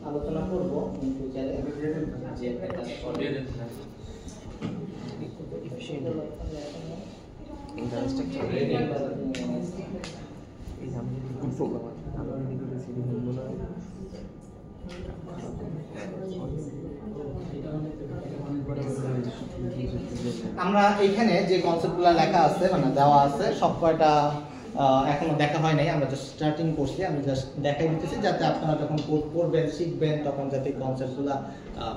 আলোচনা করব ইন ফিউচারে যে একটা কাজ করবে আমরা এইখানে যে কনসেপ্টগুলো লেখা আছে মানে দেওয়া আছে সব কয়টা এখনো দেখা হয় নাই, আমরা জাস্ট স্টার্টিং করছি, আমি জাস্ট দেখাই দিতেছি যাতে আপনারা যখন কোড করবেন শিখবেন তখন যাতে কনসেপ্টগুলো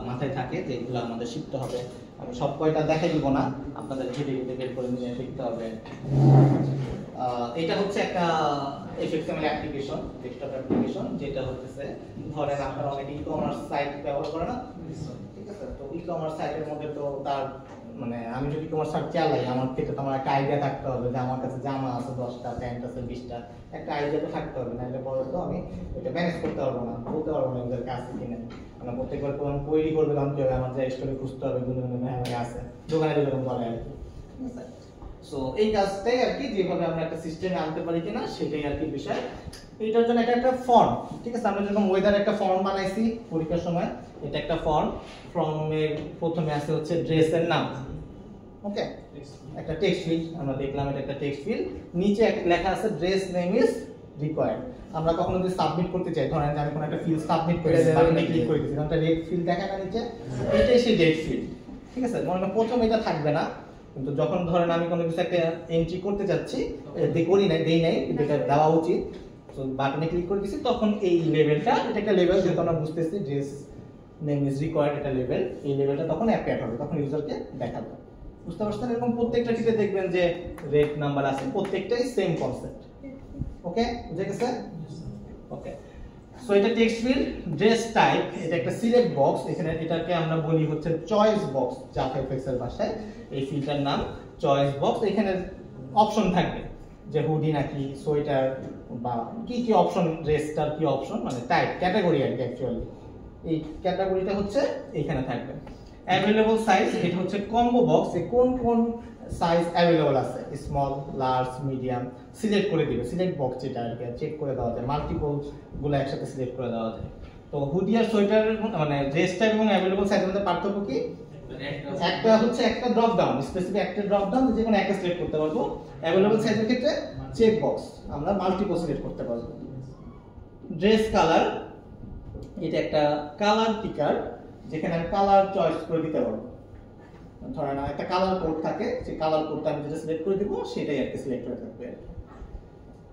মাথায় থাকে যে এগুলো আমাদের শিখতে হবে। আমি সব কয়টা দেখাই দিব না, আপনাদের ঘেটে ঘেটে বের করে নিয়ে শিখতে হবে। এটা হচ্ছে একটা এফএক্সএমএল অ্যাপ্লিকেশন, ডেস্কটপ অ্যাপ্লিকেশন, যেটা হচ্ছে ধরেন আপনারা অনেক ই-কমার্স সাইট ব্যবহার করেন না, ঠিক আছে? তো ই-কমার্স সাইটের মধ্যে তো তার মানে আমি যদি ই-কমার্স সাইট চালাই আমার ক্ষেত্রে তো আমার একটা আইডিয়া থাকতে হবে যে আমার কাছে জামা আছে 10টা, প্যান্ট আছে 20টা, একটা আইডিয়া তো থাকতে হবে, নাহলে পরে তো আমি এটা ম্যানেজ করতে পারবো না, বলতে পারবো না ওদের কাছে কিনে। মানে প্রত্যেকবার যখন কোয়েরি করবে তখন কি হবে, আমার যে স্টোরে খুঁজতে হবে গুলো আছে দোকানে যেরকম বলে আর কি, ঠিক আছে? সো এই কাজটাই আর কি যেভাবে আমরা একটা সিস্টেমে আনতে পারি কিনা সেটাই আর কি বিষয়। এটার জন্য এটা একটা ফর্ম, ঠিক আছে? আমরা যেরকম ওয়েদার একটা ফর্ম বানাইছি পরীক্ষার সময়, এটা একটা ফর্ম। ফর্মের প্রথমে আছে হচ্ছে ড্রেসের নাম, ওকে, একটা টেক্সট ফিল্ড, আমরা দেখলাম এটা একটা টেক্সট ফিল্ড, নিচে লেখা আছে ড্রেস নেম ইজ রিকোয়ার্ড। আমরা কখনো যদি সাবমিট করতে চাই, ধরেন আমি কোনো একটা ফিল্ড সাবমিট করে বাটনে ক্লিক করে দিয়েছি, একটা রেড ফিল্ড দেখা না নিচে, এটাই সেই রেড ফিল্ড, ঠিক আছে? মনে করেন প্রথম এটা থাকবে না, কিন্তু যখন ধরেন আমি কোনো কিছু একটা এন্ট্রি করতে যাচ্ছি, দেই নাই কিন্তু এটা দেওয়া উচিত, তো বাটনে ক্লিক করে দিয়েছি, তখন এই লেভেলটা, এটা একটা লেভেল যেহেতু আমরা বুঝতেছি ড্রেস নেম ইজ রিকোয়ার্ড, এটা লেভেল, এই লেভেলটা তখন অ্যাপিয়ার হবে, তখন ইউজারকে দেখাবে। বুঝতে পারছেন? এরকম প্রত্যেকটা ক্ষেত্রে দেখবেন যে রেড নাম্বার আছে, প্রত্যেকটাই সেম কনসেপ্ট, ওকে? বুঝে গেছে? ওকে, সো এটা টেক্সট ফিল্ড। ড্রেস টাইপ, এটা একটা সিলেক্ট বক্স, এখানে এটাকে আমরা বলি হচ্ছে চয়েস বক্স জাভা এফএক্সেল ভাষায়, এই ফিল্ডটার নাম চয়েস বক্স। এখানে অপশন থাকবে যে হুডি নাকি সোয়েটার বা কি কি অপশন, ড্রেসটার কি অপশন, মানে টাইপ ক্যাটাগরি আর কি অ্যাকচুয়ালি, এই ক্যাটাগরিটা হচ্ছে এখানে থাকবে। অ্যাভেলেবল সাইজ, এটা হচ্ছে কম্বো বক্স, কোন কোন সাইজ অ্যাভেলেবল আছে, স্মল, লার্জ, মিডিয়াম সিলেক্ট করে দিবে, সিলেক্ট বক্স যেটা আর কি চেক করে দেওয়া যায়, মাল্টিপল গুলো একসাথে সিলেক্ট করে দেওয়া যায়। তো হুডি আর সোয়েটার মানে ড্রেস টাইপ এবং অ্যাভেলেবল সাইজের মধ্যে পার্থক্য কি? একটা হচ্ছে একটা ড্রপ ডাউন, স্পেসিফিক একটা ড্রপ ডাউন যে কোনো একটা সিলেক্ট করতে পারবো। অ্যাভেলেবল সাইজের ক্ষেত্রে চেক বক্স, আমরা মাল্টিপল সিলেক্ট করতে পারবো। ড্রেস কালার, এটা একটা কালার পিকার, যেখানে আমি কালার চয়েস করে দিতে পারবো। ধরেন একটা কালার কোড থাকে, সেই কালার কোডটা আমি যেটা সিলেক্ট করে দিব সেটাই আর কি সিলেক্ট হয়ে থাকবে।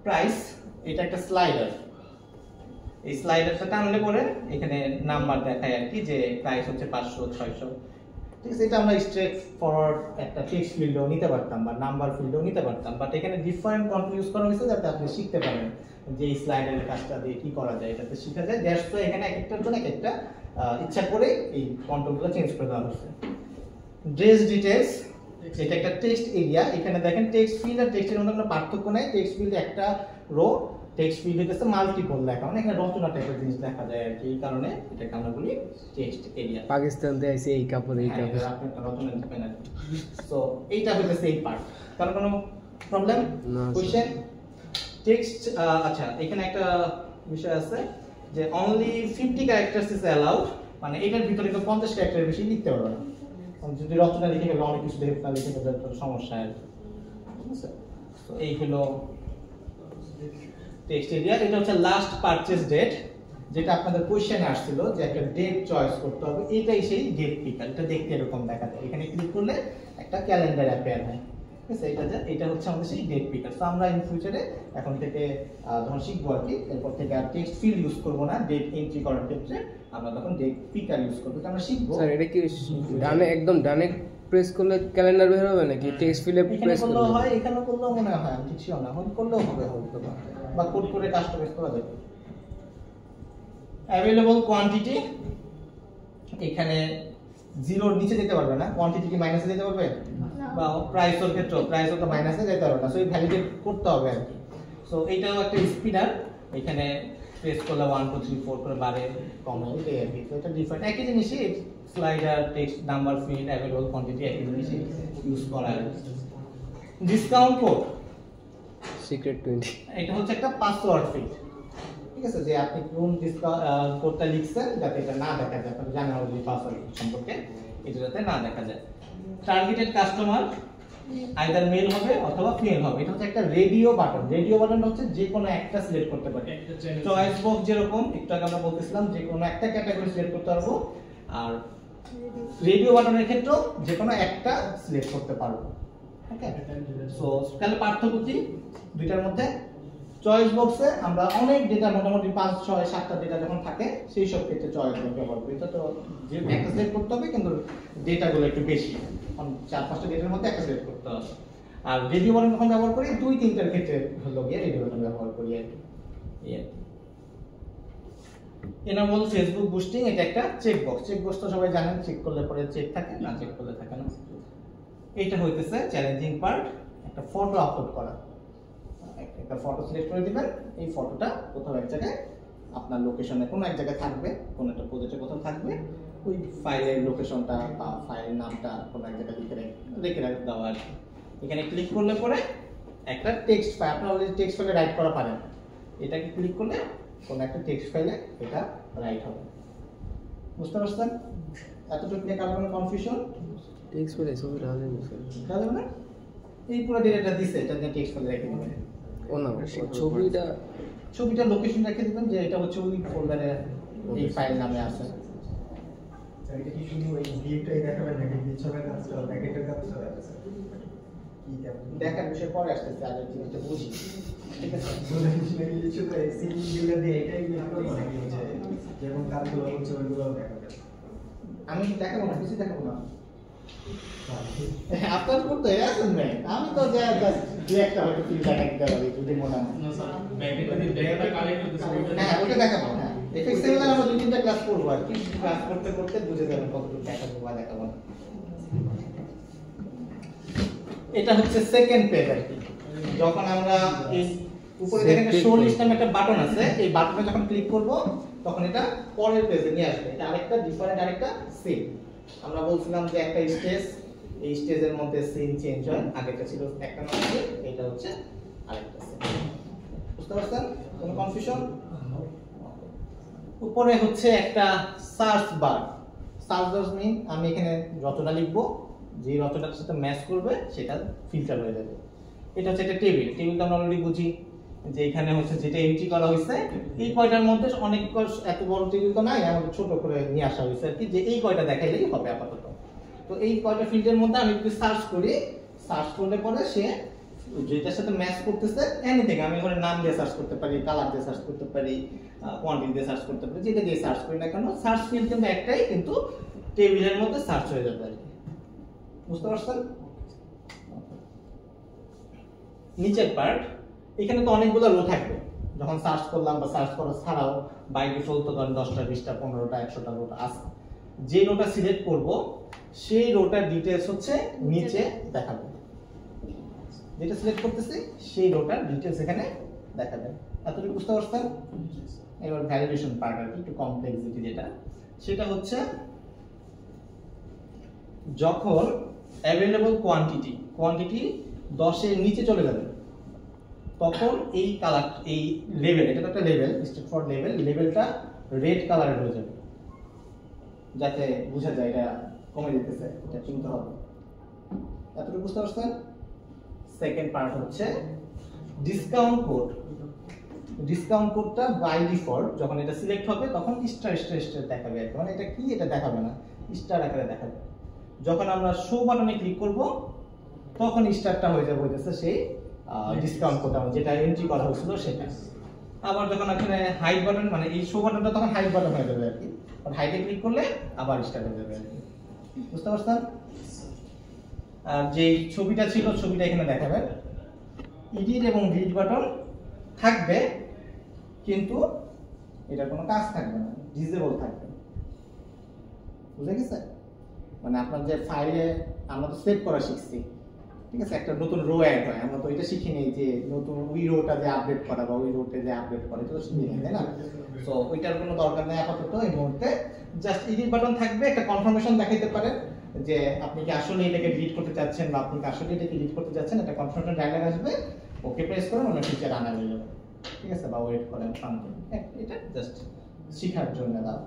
প্রাইস, এটা একটা স্লাইডার, এই স্লাইডারটা টানলে পরে এখানে নাম্বার দেখায় আর কি, যে প্রাইস হচ্ছে 500, 600, ঠিক আছে? এটা আমরা স্ট্রেট ফরওয়ার্ড একটা টেক্সট ফিল্ডও নিতে পারতাম বা নাম্বার ফিল্ডও নিতে পারতাম, বাট এখানে ডিফারেন্ট কন্ট্রোল ইউজ করা হয়েছে যাতে আপনি শিখতে পারেন যে এই স্লাইডারের কাজটা দিয়ে কি করা যায়, এটাতে শেখা যায়। দ্যাটস ওয়াই এখানে এক একটার জন্য এক একটা ইচ্ছা করে এই কন্ট্রোলগুলো চেঞ্জ করে দেওয়া হয়েছে। ড্রেস ডিটেইলস, এটা একটা টেক্সট এরিয়া, এখানে দেখেন টেক্সট ফিল্ড আর টেক্সটের মধ্যে কোনো পার্থক্য নাই, টেক্সট ফিল্ড একটা রো, টেক্সট ফিল্ড হচ্ছে মাল্টিপল লেখা, মানে এখানে রচনা টাইপের জিনিস দেখা যায় আর কি, এই কারণে এটাকে আমরা বলি টেক্সট এরিয়া। পাকিস্তান থেকে আইছে এই কাপড়, এই কাপড় আপনি রচনা দিবেন আর কি। সো এইটা হচ্ছে এই পার্ট, কারণ কোনো প্রবলেম না কোশ্চেন টেক্সট। আচ্ছা, এখানে একটা বিষয় আছে যে অনলি 50 ক্যারেক্টারস ইজ অ্যালাউড, মানে এটার ভিতরে তো 50 ক্যারেক্টারের বেশি লিখতে পারবে না, যদি রচনা লিখে গেলে অনেক কিছু দেখে না লিখে গেলে সমস্যা আর কি, ঠিক আছে? তো এই হলো টেক্সট এরিয়া। এটা হচ্ছে লাস্ট পারচেজ ডেট, যেটা আপনাদের কোশ্চেনে আসছিল যে একটা ডেট চয়েস করতে হবে, এটাই সেই ডেট পিকার, এটা দেখতে এরকম দেখা যায়, এখানে ক্লিক করলে একটা ক্যালেন্ডার অ্যাপিয়ার হয়, ঠিক আছে? এটা হচ্ছে আমাদের সেই ডেট পিকার। সো আমরা ইন ফিউচারে এখন থেকে যখন শিখবো আর কি, এরপর থেকে আর টেক্সট ফিল্ড ইউজ করবো না, ডেট এন্ট্রি করার ক্ষেত্রে আমরা তখন ডেট পিকার ইউজ করবো, এটা আমরা শিখবো। স্যার এটা কি ডানে একদম ডানে প্রেস করলে ক্যালেন্ডার বের হবে নাকি টেক্সট ফিল্ডে প্রেস করলে হয়? এখানে করলেও মনে হয়, আমি ঠিক শিওর না, করলেও হবে হয়তো, বা কোড করে কাস্টমাইজ করা যাবে। অ্যাভেলেবল কোয়ান্টিটি, এখানে জিরোর নিচে যেতে পারবে না, কোয়ান্টিটি কি মাইনাসে যেতে পারবে? বা প্রাইসের ক্ষেত্রে প্রাইসও তো মাইনাসে যেতে পারবে না, সো এই ভ্যালিডেট করতে হবে আর কি। সো এইটাও একটা স্পিনার, এখানে প্রেস করলে 1 2 3 4 করে বাড়ে কমে, এটাই আর কি। তো এটা ডিফারেন্ট, একই জিনিসই slider, text, number field, available quantity একই জিনিসই ইউজ করা হয়। ডিসকাউন্ট কোড, সিক্রেট 20, এটা হচ্ছে একটা পাসওয়ার্ড ফিল্ড, ঠিক আছে, যে আপনি কোন কোডটা লিখছেন যাতে এটা না দেখা যায়, আপনি জানেন অলরেডি পাসওয়ার্ড সম্পর্কে, এটা যাতে না দেখা যায়। টার্গেটেড কাস্টমার আইদার মেল হবে অথবা ফিমেল হবে। এটা হচ্ছে একটা রেডিও বাটন। রেডিও বাটন হচ্ছে যে কোনো একটা সিলেক্ট করতে পারি। চয়েস বক্স যেরকম একটু আগে আমরা বলতেছিলাম যে কোনো একটা ক্যাটাগরি সিলেক্ট করতে পারবো, আর রেডিও বাটনের ক্ষেত্রেও যে কোনো একটা সিলেক্ট করতে পারবো। ওকে, সো তাহলে পার্থক্য কি দুইটার মধ্যে? চয়েস বক্সে আমরা অনেক ডেটা, মোটামুটি 5, 6, 7টা ডেটা যখন থাকে সেই সব ক্ষেত্রে চয়েস বক্স ব্যবহার করি। এটা তো যে একটা সিলেক্ট করতে হবে কিন্তু ডেটাগুলো একটু বেশি, 4-5টা ডেটার মধ্যে একটা সিলেক্ট করতে হবে। আর রেডিও বাটন যখন ব্যবহার করি 2-3টার ক্ষেত্রে হলো গিয়ে রেডিও বাটন ব্যবহার করি আর কি। এনাবল ফেসবুক বুস্টিং, এটা একটা চেক বক্স। চেক বক্স তো সবাই জানেন, চেক করলে পরে চেক থাকে, না চেক করলে থাকে না। এটা হইতেছে চ্যালেঞ্জিং পার্ট, একটা ফটো আপলোড করা। একটা ফটো সিলেক্ট করে দিবেন, এই ফটোটা কোথাও এক জায়গায় আপনার লোকেশনে কোনো এক জায়গায় থাকবে, কোনো একটা প্রজেক্টে কোথাও থাকবে, ওই ফাইলের লোকেশনটা বা ফাইলের নামটা কোনো এক জায়গায় লিখে দেওয়া আর কি। এখানে ক্লিক করলে পরে একটা টেক্সট ফাইল, আপনারা অলরেডি টেক্সট ফাইলে রাইট করা পারেন, এটাকে ক্লিক করলে কোনো একটা টেক্সট ফাইলে এটা রাইট হবে। বুঝতে পারছেন? এতটুকু নিয়ে কারো কোনো কনফিউশন? টেক্সট ফাইলে ছবি রাখলে বুঝতে না? এই পুরো ডেটাটা দিছে, এটা নিয়ে টেক্সট ফাইলে রেখে দিবেন। ও না, ছবিটা লোকেশন রেখে দিবেন যে এটা হচ্ছে ওই ফোল্ডারে এই ফাইল নামে আছে। এটা কি শুধু এই ভিউটাই দেখাবেন নাকি পিছনের কাজটা, ব্যাকেটের কাজটা কি দেখার বিষয় পরে আসতেছে, আগে জিনিসটা বুঝি। ঠিক আছে, শুধু এই সিনগুলো দিয়ে এটাই দেখাবো নাকি হচ্ছে যেমন কাজগুলো হচ্ছে ওইগুলো দেখাবেন? আমি দেখাবো না, কিছু দেখাবো না। আপনার করতে আছেন ভাই, আমি তো যা দুই একটা হয়তো ফিল দেখা দিতে পারি যদি মনে হয়। হ্যাঁ, ওটা দেখাবো। হ্যাঁ, এফএক্স এর আমরা 2-3টা ক্লাস করবো আর কি, ক্লাস করতে করতে বুঝে যাবেন কতটুকু দেখাবো বা দেখাবো না। এটা হচ্ছে সেকেন্ড পেজ আর কি। যখন আমরা এই উপরে দেখেন একটা শো লিস্ট নামে একটা বাটন আছে, এই বাটনে যখন ক্লিক করব তখন এটা পরের পেজে নিয়ে আসবে। এটা আরেকটা ডিফারেন্ট আরেকটা সিন। আমরা বলছিলাম যে একটা স্টেজ, এই স্টেজের মধ্যে সিন চেঞ্জ হয়, আগেটা ছিল একটা নয়, এটা হচ্ছে আরেকটা সিন। বুঝতে পারছেন? কোনো কনফিউশন? উপরে হচ্ছে একটা সার্চ বার। সার্চ বার মিন আমি এখানে রচনা লিখবো, যে রচনাটার সাথে ম্যাচ করবে সেটা ফিল্টার হয়ে যাবে। এটা হচ্ছে একটা টেবিল। টেবিলটা আমরা অলরেডি বুঝি যে এখানে হচ্ছে যেটা এন্ট্রি করা হয়েছে এই কয়টার মধ্যে অনেক এত বড় টেবিল তো নাই, আমাদের ছোট করে নিয়ে আসা হয়েছে আর কি, যে এই কয়টা দেখাইলেই হবে আপাতত। তো এই কয়টা ফিল্ডের মধ্যে আমি যদি সার্চ করি, সার্চ করলে পরে সে যেটার সাথে ম্যাচ করতেছে এনিথিং, আমি ওখানে নাম দিয়ে সার্চ করতে পারি, কালার দিয়ে সার্চ করতে পারি, কোয়ান্টিটি দিয়ে সার্চ করতে পারি, যেটা দিয়ে সার্চ করি না কেন সার্চ ফিল্ড কিন্তু একটাই, কিন্তু টেবিলের মধ্যে সার্চ হয়ে যাবে আর কি। বুঝতে পারছেন? নিচের পার্ট, এখানে তো অনেকগুলো রো থাকবে। যখন সার্চ করলাম বা সার্চ করা ছাড়াও বাই ডিফল্ট তো ধরেন 10টা 20টা 15টা 100টা রোটা আছে, যে রোটা সিলেক্ট করব সেই রোটার ডিটেইলস হচ্ছে নিচে দেখাবে। যেটা সিলেক্ট করতেছি সেই রোটার ডিটেইলস এখানে দেখাবে। এতটুকু বুঝতে পারছেন? এবার ভ্যালিডেশন পার্ট আর একটু কমপ্লেক্সিটি, যেটা সেটা হচ্ছে যখন অ্যাভেলেবল কোয়ান্টিটি 10 এর নিচে চলে যাবে তখন এই কালার, এই লেভেল, এটা তো একটা লেভেল, স্টেট ফর লেভেলটা রেড কালারের হয়ে যাবে, যাতে বোঝা যায় এটা কমে যেতেছে, এটা চিনতে হবে। এতটুকু বুঝতে পারছেন? সেকেন্ড পার্ট হচ্ছে ডিসকাউন্ট কোড। ডিসকাউন্ট কোডটা বাই ডিফল্ট যখন এটা সিলেক্ট হবে তখন স্টার দেখাবে আর কি, মানে এটা কি এটা দেখাবে না, স্টার আকারে দেখাবে। যখন আমরা শো বাটনে ক্লিক করব তখন স্টারটা হয়ে যাবে হইতেছে সেই ডিসকাউন্ট কোড যেটা এন্ট্রি করা হয়েছিল সেটা। আবার যখন এখানে হাইড বাটন, মানে এই শো বাটনটা তখন হাইড বাটন হয়ে যাবে আর কি, আর হাইডে ক্লিক করলে আবার স্টার হয়ে যাবে আর কি। বুঝতে পারছেন? আর যে ছবিটা ছিল ছবিটা এখানে দেখাবে, এডিট এবং ডিলিট বাটন থাকবে কিন্তু এটা কোনো কাজ থাকবে না, ডিসেবল থাকবে। বুঝে গেছে? মানে আপনার যে ফাইলে আমরা তো সেভ করা শিখছি, ঠিক আছে, একটা নতুন রো অ্যাড হয়, আমরা তো এটা শিখিনি যে নতুন ওই রোটা যে আপডেট করা বা ওই রোতে যে আপডেট করে, এটা তো শিখিনি, তাই না? সো ওইটার কোনো দরকার নেই আপাতত এই মুহূর্তে। জাস্ট এডিট বাটন থাকবে, একটা কনফার্মেশন দেখাইতে পারেন যে আপনি কি আসলে এটাকে ডিলিট করতে চাচ্ছেন বা আপনি কি আসলে এটাকে ডিলিট করতে চাচ্ছেন, একটা কনফার্মেশন ডায়লগ আসবে, ওকে প্রেস করুন, অন্য ফিচার আনা হয়ে যাবে। ঠিক আছে, বা ওয়েট করেন সামথিং, এটা জাস্ট শেখার জন্য দাও।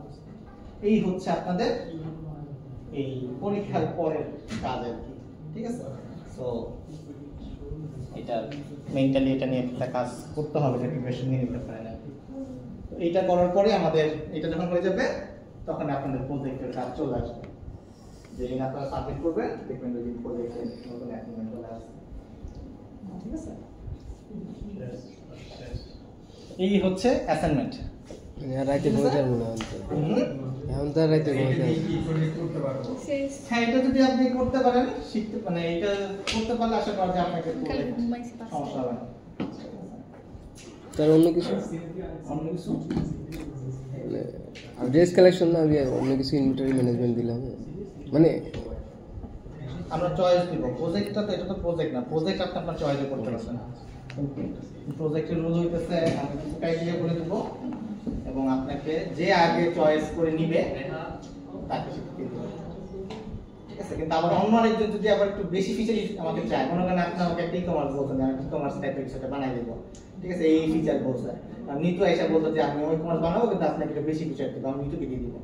এই হচ্ছে আপনাদের এই পরীক্ষার পরের কাজ আর কি, ঠিক আছে। সো এটা মেন্টালি এটা নিয়ে একটা কাজ করতে হবে, এটা প্রিপারেশন নিয়ে নিতে পারেন আর কি। তো এইটা করার পরে আমাদের এটা যখন হয়ে যাবে তখন আপনাদের প্রজেক্টের কাজ চলে আসবে, যেদিন আপনারা সাবমিট করবেন দেখবেন যে প্রজেক্টের নতুন অ্যাসাইনমেন্ট চলে আসছে, ঠিক আছে। এই হচ্ছে অ্যাসাইনমেন্ট। রাইতে ঘুমাতে মনে হয় এখন তো রাইতে ঘুমাতে হ্যাঁ, এটা যদি আপনি করতে পারেন, শিখতে মানে এটা করতে পারলে আশা করা যায় আপনাকে সমস্যা হবে না। তার অন্য কিছু অন্য কিছু মানে ড্রেস কালেকশন না দিয়ে অন্য কিছু ইনভেন্টরি ম্যানেজমেন্ট দিলাম মানে আমরা চয়েস দিব। প্রজেক্টটা তো এটা তো প্রজেক্ট না, প্রজেক্ট আপনি আপনার চয়েসে করতে পারবেন না। প্রজেক্টের রুল হইতেছে আমি কিছু ক্রাইটেরিয়া বলে দেবো এবং আপনাকে যে আগে চয়েস করে নিবে তাকে শিখতে দেবো, ঠিক আছে। কিন্তু আবার অন্য আরেকজন যদি আবার একটু বেশি ফিচার আমাকে চায়, মনে করেন আপনি আমাকে একটা ই-কমার্স বলছেন, আমি ই-কমার্স টাইপের সেটা বানাই দেবো, ঠিক আছে, এই ফিচার বলছে, আমি তো এসে বলতো যে আমি ওই কমার্স বানাবো কিন্তু আপনাকে একটু বেশি ফিচার দেবো, আমি নিতুকে দিয়ে দিব,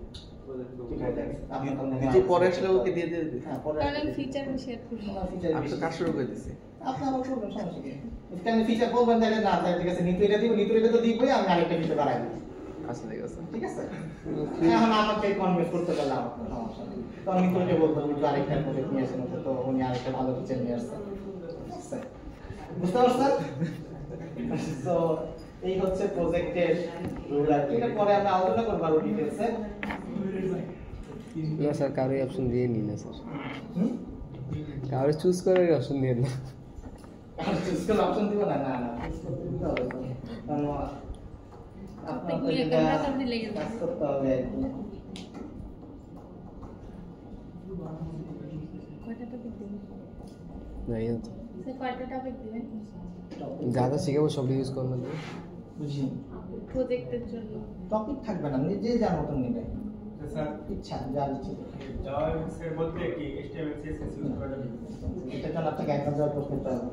ঠিক আছে। আপনি যে পরে আসলে ওকে দিয়ে দিবে। হ্যাঁ, পরে কারণ ফিচার শেয়ার করব ফিচার আমি তো কাজ শুরু করে দিছি। আপনি আবার করবেন, সমস্যা কি? এখানে ফিচার বলবেন তাহলে না, তাহলে ঠিক আছে, নিতু এটা দিব, নিতু এটা তো দিবই, আমি আরেকটা ফিচার বাড়াই দিব, আচ্ছা ঠিক আছে। ঠিক আছে। এখন আমাকে কনভিন্স করতে পারলে আমার কোনো সমস্যা নেই, তো আমি তো এটা বলতাম যে আরেকটা প্রজেক্ট নিয়ে আসেন, তো উনি আরেকটা ভালো ফিচার নিয়ে আসছে, ঠিক আছে, বুঝতে পারছেন? তো এই হচ্ছে প্রজেক্টের রুল আর কি। এটা পরে আমরা আলোচনা করবো আরো ডিটেইলসে। না স্যার কারোই অপশন দিয়ে নি না স্যার, কারো চুজ করার অপশন দিয়ে না। চুজ করে অপশন দিব না, না না চুজ করতে দিতে হবে তো, কারণ আপনার তো নিয়ে এটা ক্যামেরা সামনে লেগে যাবে। কাজ করতে হবে আর কি। কয়টা টপিক দিবেন জানি না তো স্যার, কয়টা টপিক দিবেন যা যা শিখাবো সব ইউজ করলাম বুঝি প্রজেক্টের জন্য? টপিক থাকবে না, নিজে যার মতন নেবে, স্যার ইচ্ছা যা ইচ্ছে। জাভাস্ক্রিপ্ট বলতে কি HTML CSS ইউজ করা যাবে? এটার জন্য আপনাকে একটা জব করতে হবে।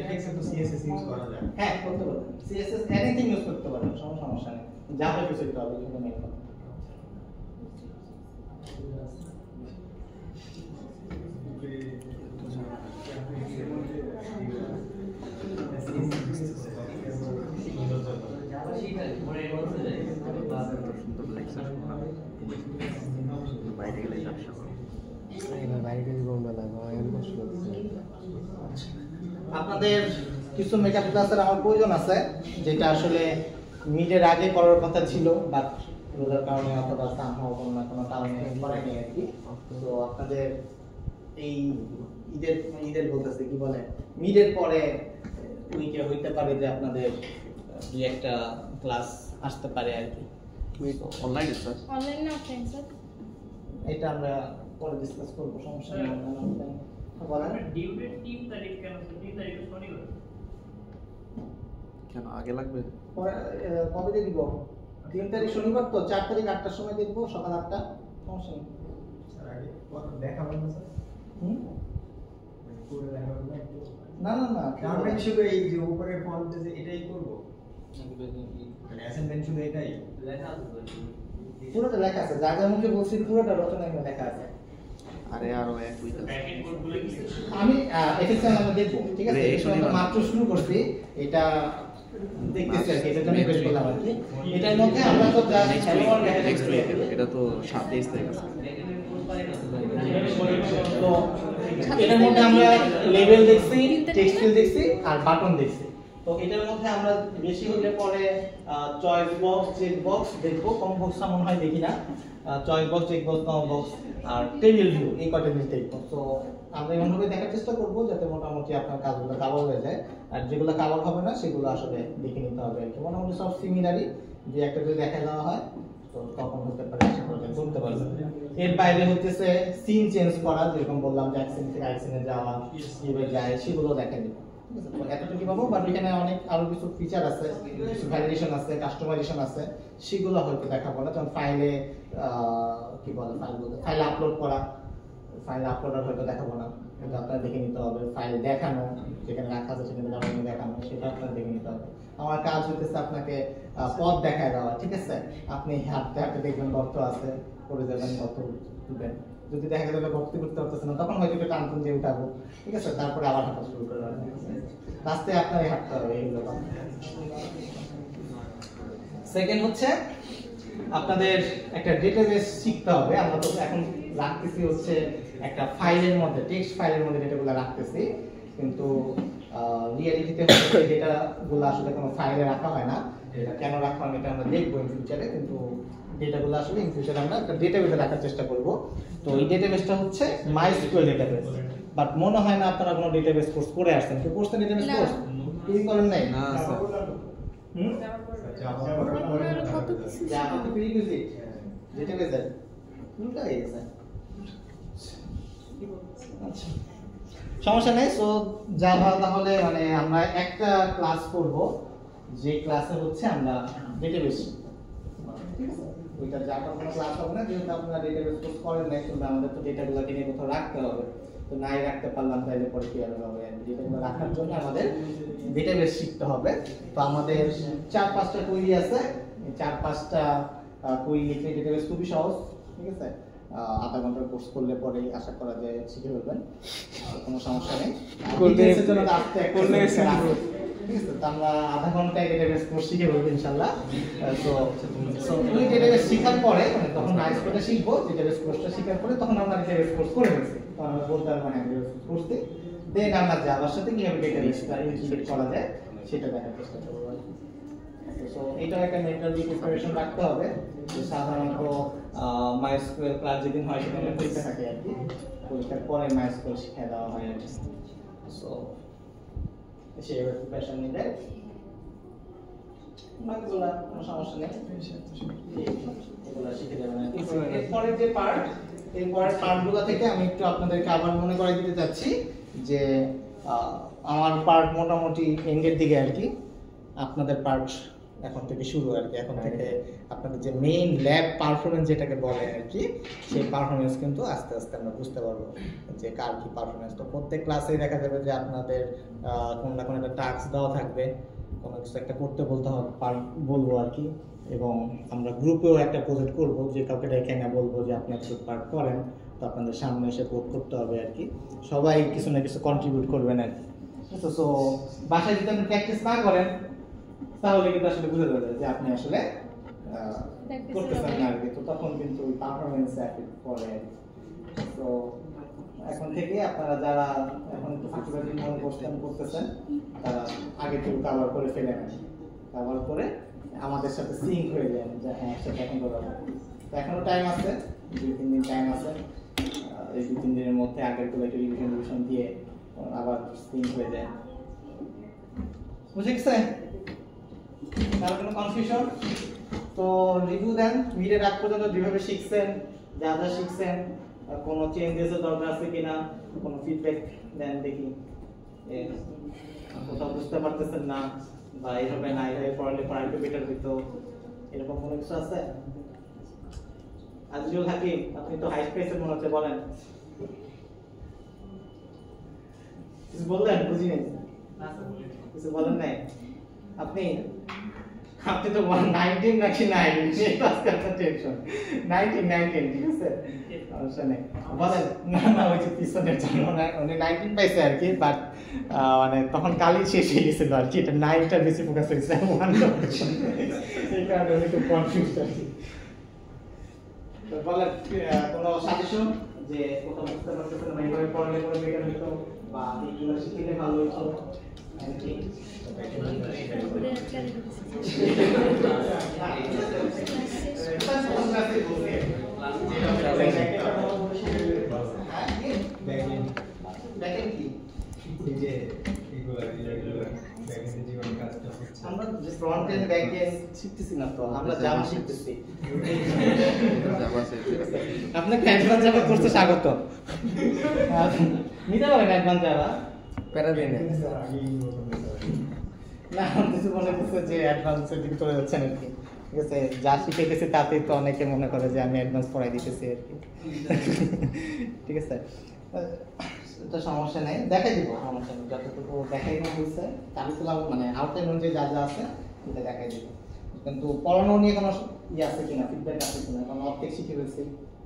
এফএক্স এ তো CSS ইউজ করা যায়। হ্যাঁ, করতে পারবেন, সিএসএস এনিথিং ইউজ করতে পারবেন, কোনো সমস্যা নেই, জাভা ইউজ করতে হবে, কিন্তু মেইন কথা। বাইরে গেলে ব্যবসা করো। এবার বাইরে গেলে গরম লাগবে আমার এখন কষ্ট লাগছে। আপনাদের কিছু মেকআপ ক্লাসের আমার প্রয়োজন আছে, যেটা আসলে মিডের আগে করার কথা ছিল, বাট রোজার কারণে অথবা সামহাও কোনো না কোনো কারণে করেনি আর কি। তো আপনাদের এই ঈদের বলতেছে কি বলে, মিডের পরে উইকে হইতে পারে যে আপনাদের দুই একটা ক্লাস আসতে পারে আর কি। অনলাইনে স্যার। অনলাইন না অফলাইন স্যার? এটা আমরা পরে ডিসকাস করবো, সমস্যা নেই। বলেন ডিউ ডেট 3 তারিখ কেন? 3 তারিখ শনিবার। কেন আগে লাগবে? পরে কবে দিয়ে দিব? 3 তারিখ শনিবার তো, 4 তারিখ 8টার সময় দেখবো, সকাল 8টা, সমস্যা নেই। স্যার আগে কত দেখাবেন না স্যার? হুম? পুরো দেখাবেন না? না না না, গার্মেন্ট শুধু এই যে উপরের ফন্টে যে এটাই করব, মানে অ্যাসাইনমেন্ট শুধু এটাই লেখা আছে তো। পুরোটা লেখা আছে, যা যা মুখে বলছি পুরোটা রচনা এখানে লেখা আছে। আরে আরো এক উইক আছে। প্যাকেট কোডগুলো কি? আমি এফএক্সএল আমরা দেখবো, ঠিক আছে, এই এই সময় শনিবার। মাত্র শুরু করছি, এটা দেখতেছি আর কি, এটার জন্য বেশ করলাম আর কি। এটার মধ্যে আমরা তো যা নেক্সট উইক এটা তো 27 তারিখ আছে। তো এটার মধ্যে আমরা লেভেল দেখছি, টেক্সটাইল দেখছি আর বাটন দেখছি। তো এটার মধ্যে আমরা বেশি হলে পরে চয়েস বক্স, চেক বক্স দেখবো, কম বক্সটা মনে হয় দেখি না। চয়েস বক্স, চেক বক্স, কম বক্স আর টেবিল ভিউ, এই কয়টা জিনিস দেখবো। তো আমরা এমনভাবে দেখার চেষ্টা করবো যাতে মোটামুটি আপনার কাজগুলো কাভার হয়ে যায়, আর যেগুলো কাভার হবে না সেগুলো আসলে দেখে নিতে হবে আর কি। মোটামুটি সব সিমিলারই, যে একটা যদি দেখা দেওয়া হয় তো তখন হতে পারে আশা করা যায় করতে পারবেন। এর বাইরে হচ্ছে সিন চেঞ্জ করা, যেরকম বললাম যে এক সিন থেকে আরেক সিনে যাওয়া, কিভাবে যায় সেগুলো দেখা দেবো, ঠিক আছে। তো এতটুকু পাবো, বাট এখানে অনেক আরো কিছু ফিচার আছে, কিছু ভ্যালিডেশন আছে, কাস্টমাইজেশন আছে, সেগুলো হয়তো দেখাবো না। যেমন ফাইলে কি বলে, ফাইল আপলোড করা, ফাইল আপলোডার হয়তো দেখাবো না, কিন্তু আপনার দেখে নিতে হবে, ফাইল দেখানো যেখানে রাখা আছে সেখানে দেখানো সেটা আপনার দেখে নিতে হবে। আমার কাজ হচ্ছে আপনাকে পথ দেখায় দেওয়া, ঠিক আছে? আপনি হাঁটতে হাঁটতে দেখবেন গর্ত আছে, পড়ে যাবেন, গর্ত উঠবেন। যদি দেখা গেল ভক্তি করতে পারতেছে না, তখন হয়তো একটু টানটুন দিয়ে উঠাবো, ঠিক আছে? তারপরে আবার হাঁটা শুরু করবো, রাস্তায় আপনারই হাঁটতে হবে। এইগুলো সেকেন্ড হচ্ছে আপনাদের একটা ডেটাবেস শিখতে হবে। আমরা তো এখন রাখতেছি হচ্ছে একটা ফাইলের মধ্যে, টেক্সট ফাইলের মধ্যে ডেটাগুলো রাখতেছি, কিন্তু রিয়েলিটিতে হচ্ছে ডেটাগুলো আসলে কোনো ফাইলে রাখা হয় না। এটা কেন রাখা হয় এটা আমরা দেখবো ইন ফিউচারে, কিন্তু ডেটাগুলো আসলে ইন ফিউচারে আমরা একটা ডেটাবেসে রাখার চেষ্টা করব। তো এই ডেটাবেসটা হচ্ছে মাইস্কুয়েল ডেটাবেস, বাট মনে হয় না আপনারা কোনো ডেটাবেস কোর্স করে আসছেন। কেউ করছেন ডেটাবেস কোর্স? কেউ করেন নাই? না স্যার। কত কিছু জাভা তো প্রিরিকুইজিট ডেটাবেসের কোনটা হয়ে গেছে? আচ্ছা, সমস্যা নেই। সো জাভা তাহলে মানে আমরা একটা ক্লাস করব, যে ক্লাসে হচ্ছে আমরা ডেটাবেস, ঠিক আছে? ওইটা জাভা কোনো ক্লাস হবে না, যেহেতু আপনারা ডেটাবেস কোর্স করেন নাই, কিন্তু আমাদের তো ডেটাগুলোকে নিয়ে কোথাও রাখতে হবে। তো নাই রাখতে পারলাম তাহলে পরে কি হবে? ডেটাগুলো রাখার জন্য আমাদের ডেটাবেস শিখতে হবে। তো আমাদের 4-5টা কুইরি আছে, এই 4-5টা কুইরি লিখলে ডেটাবেস খুবই সহজ, ঠিক আছে? আধা ঘন্টার কোর্স করলে পরে আশা করা যায় শিখে ফেলবেন, কোনো সমস্যা নেই। ডিটেইলসের জন্য আস্তে একটা ঠিক আছে? তো আমরা আধা ঘন্টায় ডেটাবেস কোর্স শিখে ফেলবো ইনশাআল্লাহ। সো ওই ডেটাবেস শেখার পরে মানে তখন মাইস্কুয়েলটা শিখবো, ডেটাবেস কোর্সটা শেখার পরে তখন আমরা ডেটাবেস কোর্স করে ফেলছি, তখন আমরা বলতে পারবো হ্যাঁ ডেটাবেস কোর্স দিই। দেন আমরা জাভার সাথে কিভাবে ডেটাবেসটা ইন্টিগ্রেট করা যায় সেটা দেখার চেষ্টা করবো। সো এটা একটা মেন্টালি প্রিপারেশন রাখতে হবে, যে সাধারণত মাইস্কুয়েল ক্লাস যেদিন হয় সেদিন পরীক্ষা থাকে আর কি, পরীক্ষার পরে মাইস্কুয়েল শিখিয়ে দেওয়া হয় আর কি। সো সেইভাবে প্রিপারেশন নিলে বাকিগুলো কোনো সমস্যা নেই, এগুলো শিখে যাবেন আর কি। এরপরের যে পার্ট, এই পরের পার্টগুলো থেকে আমি একটু আপনাদেরকে আবার মনে করাই দিতে চাচ্ছি যে আমার পার্ট মোটামুটি এন্ডের দিকে আর কি, আপনাদের পার্ট এখন থেকে শুরু আর কি। এখন থেকে আপনাদের যে মেইন ল্যাব পারফরমেন্স যেটাকে বলে আর কি, সেই পারফরমেন্স কিন্তু আস্তে আস্তে আমরা বুঝতে পারবো যে কার কি পারফরমেন্স। তো প্রত্যেক ক্লাসেই দেখা যাবে যে আপনাদের কোনো না কোনো একটা টাস্ক দেওয়া থাকবে, কোনো কিছু একটা করতে বলবো আর কি, এবং আমরা গ্রুপেও একটা প্রজেক্ট করব, যে কাউকে ডেকে না বলবো যে আপনি একটা পার্ট করেন, তো আপনাদের সামনে এসে কোড করতে হবে আর কি। সবাই কিছু না কিছু কন্ট্রিবিউট করবেন আর কি। সো বাসায় যদি আপনি প্র্যাকটিস না করেন তাহলে কিন্তু আসলে বুঝে যাবে যে আপনি আসলে করতেছেন না আর কি, তো তখন কিন্তু পারফরমেন্স এফেক্ট পড়ে আর কি। তো এখন থেকে আপনারা যারা এখন একটু ফাঁকিবাজি মনে করতেছেন তারা আগে থেকে কভার করে ফেলেন, কভার করে আমাদের সাথে সিঙ্ক হয়ে যায় যে হ্যাঁ সেটা এখন করা হবে। তো এখনো টাইম আছে, 2-3 দিন টাইম আছে। এই 2-3 দিনের মধ্যে আগের গুলো একটু রিভিশন দিয়ে আবার সিঙ্ক হয়ে যায়। বুঝে গেছে? কারো কোনো কনফিউশন? তো রিভিউ দেন মিডের আগ পর্যন্ত যেভাবে শিখছেন, যা যা শিখছেন, কোনো চেঞ্জেসের দরকার আছে কিনা, কোনো ফিডব্যাক দেন দেখি। কোথাও বুঝতে পারতেছেন না বা এইভাবে না, এইভাবে পড়ালে একটু বেটার হইতো, এরকম কোনো কিছু আছে? আজিজুল হাকিম, আপনি তো হাই স্পেসের মনে হচ্ছে, বলেন। কিছু বললেন? বুঝি নাই, কিছু বলেন নাই আপনি? আপনি তো 19 নাকি 9 এই আজকে আপনার টেনশন 19 ঠিক আছে, সমস্যা নেই, বলেন। না না ওই যে পিছনের জন্য না, উনি 19 পাইছে আর কি, বাট মানে তখন কালই শেষ হয়ে গেছিল আর কি, এটা 9টা বেশি ফোকাস হয়েছে, এই কারণে উনি খুব কনফিউজ আর কি। তো বলেন কোনো সাজেশন যে কোথাও বুঝতে পারতেছেন না, এইভাবে পড়লে পরে বেটার হইতো বা এইগুলো শিখলে ভালো হইতো কি? আমরা যে ফ্রন্ট এন্ড ব্যাক এন্ড শিখতেছি না, তো আমরা জাভা শিখতেছি। আপনাকে অ্যাডভান্স জাভা কোর্সে স্বাগত। নিতে পারেন অ্যাডভান্স জাভা, প্যারা দিন না কিছু মনে করছে যে অ্যাডভান্সের দিকে চলে যাচ্ছেন আর কি, ঠিক আছে? যা শিখে গেছে তাতেই তো অনেকে মনে করে যে আমি অ্যাডভান্স পড়াই দিতেছি আর কি, ঠিক আছে? এটা সমস্যা নেই, দেখাই দিব, সমস্যা নেই, যতটুকু দেখাই না হয়েছে কারিকুলাম মানে আউটলাইন অনুযায়ী যা যা আছে এটা দেখাই দিব। কিন্তু পড়ানো নিয়ে কোনো ইয়ে আছে কিনা, ফিডব্যাক আছে কিনা, কারণ অর্ধেক শিখে ফেলছি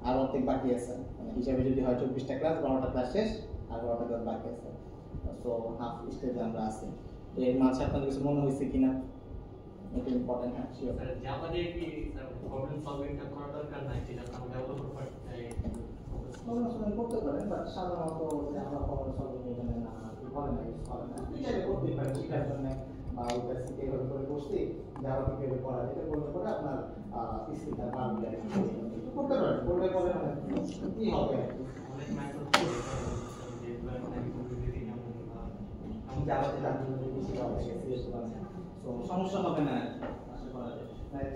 আর অর্ধেক বাকি আছে, মানে হিসাবে যদি হয় 24টা ক্লাস, 12টা ক্লাস শেষ আর 12টা ক্লাস বাকি আছে, সো হাফ স্টেজে আমরা আছি। তো এর মাঝে আপনাদের কিছু মনে হয়েছে কিনা এটা ইম্পর্টেন্ট। হ্যাঁ শিওর। স্যার জাভা দিয়ে কি স্যার প্রবলেম সলভিংটা করা দরকার নাই, যেটা আমরা ডেভেলপার করতে সমালোচনা করতে পারেন, বাট সাধারণত যে আমরা প্রবলেম সলভিং এখানে না করে না, ইউজ করে না, এটা করতে পারেন শেখার জন্য, বা ওটা শিখে এভাবে করে বসতে যারা কিভাবে পড়া এটা করলে পরে আপনার স্কিলটা বাড়বে আর কি। একটু করতে পারেন, করলে পরে মানে কি হবে আর কি। অনেক ম্যাথড যারা যেটা বেশি হবে সিরিয়াস মানে তো সমস্যা হবে না আশা করা যায়।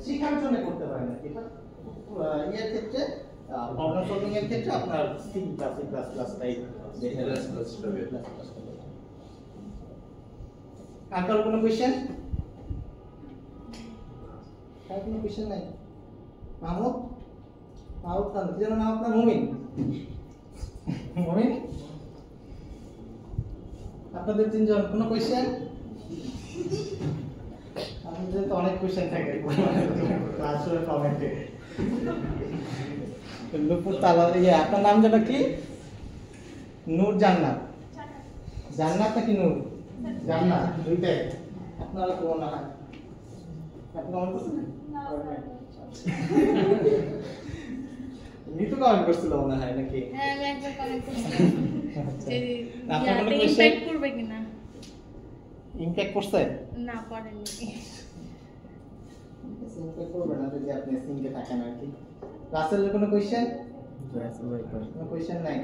শেখার জন্য করতে পারেন আর কি, বাট ইয়ের ক্ষেত্রে প্রবলেম সলভিং এর ক্ষেত্রে আপনার সি প্লাস প্লাসটাই আর কারো কোনো কোয়েশ্চেন? কারো কোনো কোয়েশ্চেন নাই? মাহমুদ খান, কি যেন নাম আপনার? মুমিন। মুমিন, আপনাদের তিনজন কোনো কোয়েশ্চেন? আপনাদের তো অনেক কোয়েশ্চেন থাকে ক্লাসরুমে কমেন্টে। লুপুর তালা ইয়ে, আপনার নাম যেন কি? নূর জান্নাত। জান্নাত নাকি নূর? জান্নাত, দুইটাই। আপনারা কি মনে হয়? আপনি কমেন্ট করছেন? নিতু কমেন্ট করছিল মনে হয় নাকি? হ্যাঁ আমি একবার কমেন্ট করছিলাম যে আপনার কোনো ইয়াতে question? ইমপ্যাক্ট করবে কিনা। ইমপ্যাক্ট করছে? না পড়েনি। ইমপ্যাক্ট করবে না যদি আপনি সিঙ্কে থাকেন আর কি। রাসেলের কোনো কোয়েশ্চেন? কোনো কোয়েশ্চেন নাই?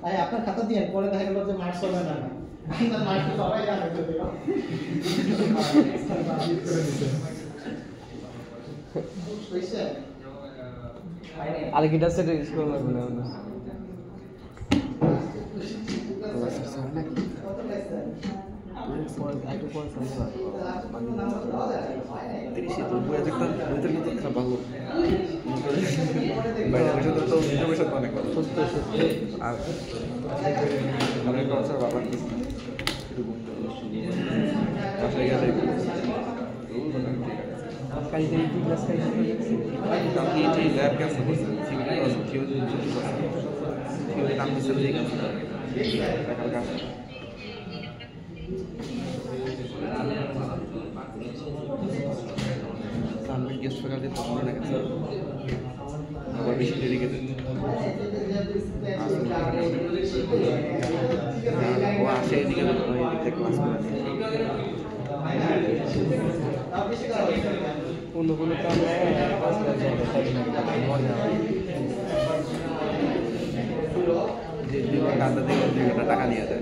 ভাই আপনার খাতা দিয়ে পরে দেখা গেল যে মার্কস হবে না, আপনার মার্কস সবাই জানে যদিও। কোয়েশ্চেন আরেকটা সেট ইউজ করতে লাগবে না আমরা। কত পাইছেন? 30 তো বই একটা বইতে মতো খারাপ ভালো বাইরে বসে তো ভিডিও বসে তো অনেক কথা আর মানে টর্চার বাবা কি আসলে গেলে কালকে কি ক্লাস খাইছি? কালকে যে ল্যাব ক্যান্সেল করছে থিওরি নাম হচ্ছে যে ক্যান্সেল কাজ সামনের গেস্ট ফ্যাকাল্টি তো মনে রাখেন আবার বেশি ডেডিকেটেড ও আসে এদিকে এদিকে ক্লাস করে অন্য কোনো কাম ক্লাস যে 2 ঘন্টা আড্ডা দিয়ে 2 ঘন্টা টাকা নিয়ে দেয়